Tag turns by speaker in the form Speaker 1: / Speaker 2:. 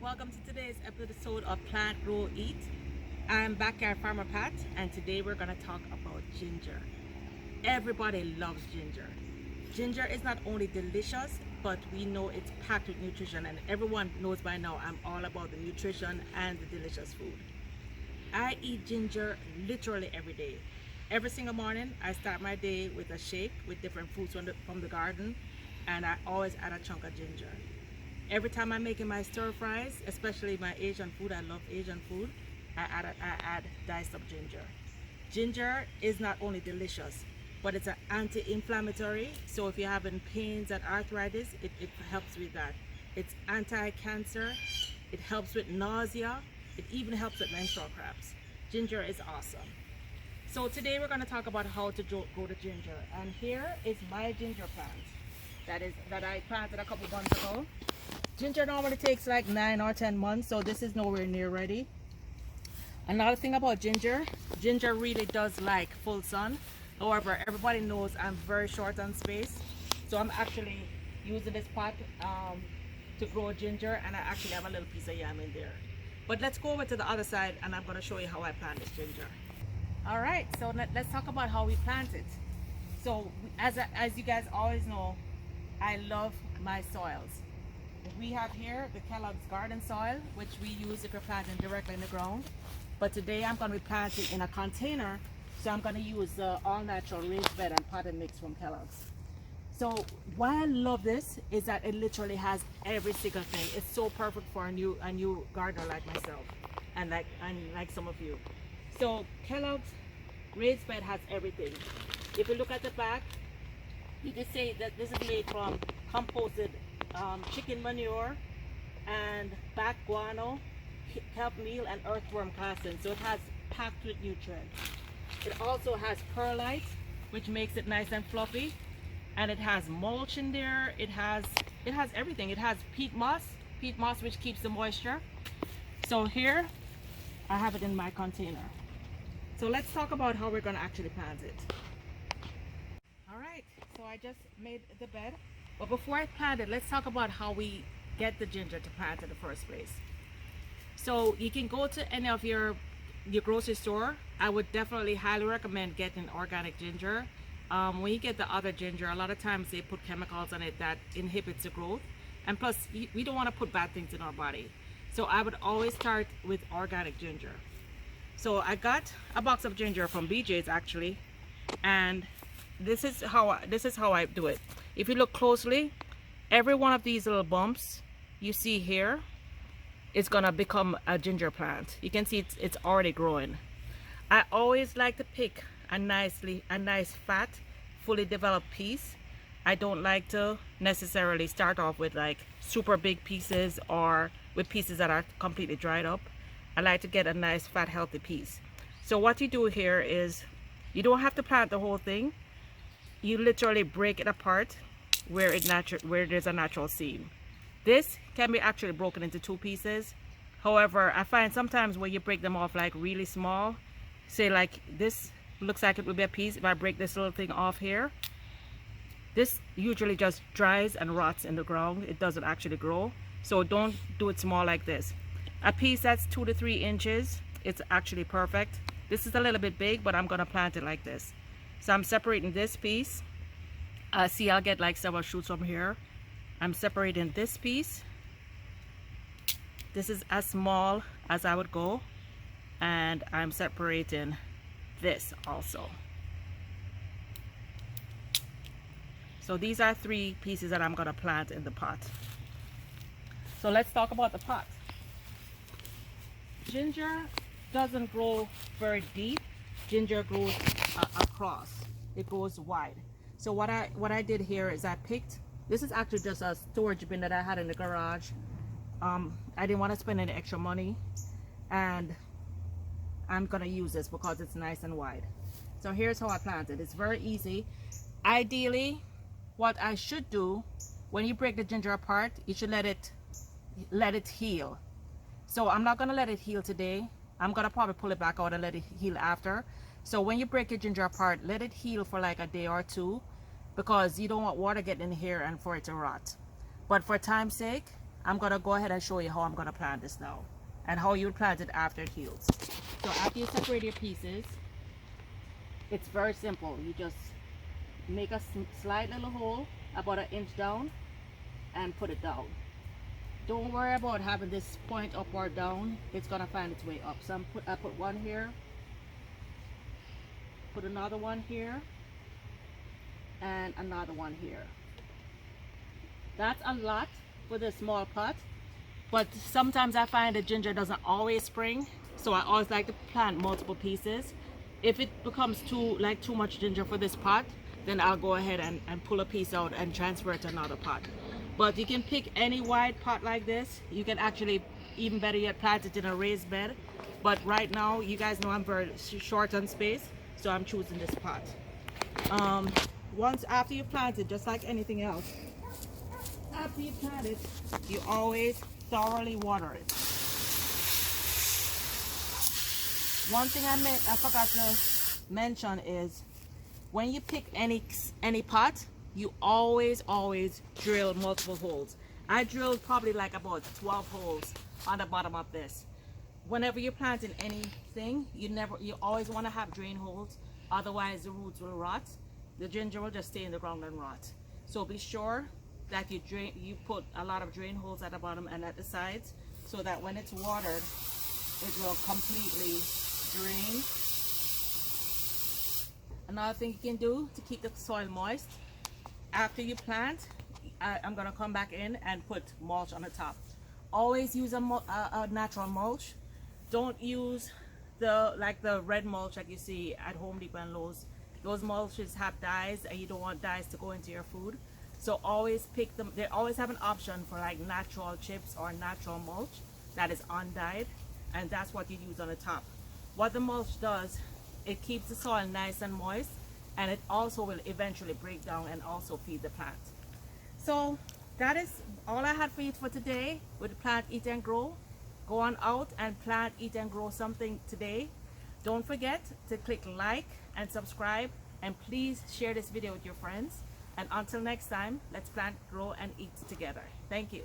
Speaker 1: Welcome to today's episode of Plant Grow Eat. I'm Backyard Farmer Pat, and today we're going to talk about ginger. Everybody loves ginger. Ginger is not only delicious, but we know it's packed with nutrition, and everyone knows by now I'm all about the nutrition and the delicious food. I eat ginger literally every day. Every single morning, I start my day with a shake with different fruits from the garden, and I always add a chunk of ginger. Every time I'm making my stir fries, especially my Asian food, I love Asian food, I add diced up ginger. Ginger is not only delicious, but it's an anti-inflammatory. So if you're having pains and arthritis, it helps with that. It's anti-cancer, it helps with nausea, it even helps with menstrual cramps. Ginger is awesome. So today we're going to talk about how to grow the ginger. And here is my ginger plant that I planted a couple months ago. Ginger normally takes like 9 or 10 months, so this is nowhere near ready. Another thing about ginger really does like full sun. However, everybody knows I'm very short on space, so I'm actually using this pot to grow ginger, and I actually have a little piece of yam in there. But let's go over to the other side, and I'm going to show you how I plant this ginger. All right, so let's talk about how we plant it. So as you guys always know, I love my soils. We have here the Kellogg's garden soil, which we use if you're planting directly in the ground. But today I'm going to be planting in a container, so I'm going to use the all-natural raised bed and potted mix from Kellogg's. So why I love this is that it literally has every single thing. It's so perfect for a new gardener like myself and like some of you. So Kellogg's raised bed has everything. If you look at the back, you can say that this is made from composted chicken manure and bat guano, kelp meal, and earthworm casting. So it has packed with nutrients. It also has perlite, which makes it nice and fluffy, and it has mulch in there. It has everything. It has peat moss which keeps the moisture. So here I have it in my container. So let's talk about how we're going to actually plant it. All right, so I just made the bed. But before I plant it, let's talk about how we get the ginger to plant in the first place. So you can go to any of your grocery store. I would definitely highly recommend getting organic ginger. When you get the other ginger, a lot of times they put chemicals on it that inhibits the growth. And plus, we don't want to put bad things in our body. So I would always start with organic ginger. So I got a box of ginger from BJ's actually, and this is how I do it. If you look closely, every one of these little bumps you see here is gonna become a ginger plant. You can see it's already growing. I always like to pick a nice fat, fully developed piece. I don't like to necessarily start off with like super big pieces or with pieces that are completely dried up. I like to get a nice fat healthy piece. So what you do here is you don't have to plant the whole thing. You literally break it apart where there's a natural seam. This can be actually broken into 2 pieces. However, I find sometimes when you break them off like really small, say like this looks like it would be a piece. If I break this little thing off here, this usually just dries and rots in the ground. It doesn't actually grow. So don't do it small like this. A piece that's 2 to 3 inches, it's actually perfect. This is a little bit big, but I'm gonna plant it like this. So I'm separating this piece. See, I'll get like several shoots from here. I'm separating this piece. This is as small as I would go. And I'm separating this also. So these are 3 pieces that I'm gonna plant in the pot. So let's talk about the pot. Ginger doesn't grow very deep. Ginger grows across. It goes wide. So what I did here is I picked, this is actually just a storage bin that I had in the garage. I didn't want to spend any extra money, and I'm gonna use this because it's nice and wide. So here's how I plant it. It's very easy. Ideally, what I should do when you break the ginger apart, you should let it heal. So I'm not gonna let it heal today. I'm gonna probably pull it back out and let it heal after. So when you break your ginger apart, let it heal for like a day or 2, because you don't want water getting in here and for it to rot. But for time's sake, I'm gonna go ahead and show you how I'm gonna plant this now and how you plant it after it heals. So after you separate your pieces, it's very simple. You just make a slight little hole about 1 inch down and put it down. Don't worry about having this point up or down. It's gonna find its way up. So I put one here, put another one here, and another one here. That's a lot for this small pot, but sometimes I find that ginger doesn't always spring, so I always like to plant multiple pieces. If it becomes too much ginger for this pot, then I'll go ahead and pull a piece out and transfer it to another pot. But you can pick any wide pot like this. You can actually, even better yet, plant it in a raised bed. But right now, you guys know I'm very short on space, so I'm choosing this pot. Once after you plant it, just like anything else, after you plant it, you always thoroughly water it. One thing I forgot to mention is when you pick any pot, you always drill multiple holes. I drilled probably like about 12 holes on the bottom of this. Whenever you're planting anything, you always want to have drain holes, otherwise the roots will rot. The ginger will just stay in the ground and rot. So be sure that you put a lot of drain holes at the bottom and at the sides, so that when it's watered, it will completely drain. Another thing you can do to keep the soil moist, after you plant, I'm gonna come back in and put mulch on the top. Always use a natural mulch. Don't use the red mulch like you see at Home Depot and Lowe's. Those mulches have dyes, and you don't want dyes to go into your food. So always pick them. They always have an option for like natural chips or natural mulch that is undyed, and that's what you use on the top. What the mulch does, it keeps the soil nice and moist, and it also will eventually break down and also feed the plant. So that is all I had for you for today with Plant, Eat and Grow. Go on out and plant, eat and grow something today. Don't forget to click like and subscribe, and please share this video with your friends. And until next time, let's plant, grow, and eat together. Thank you.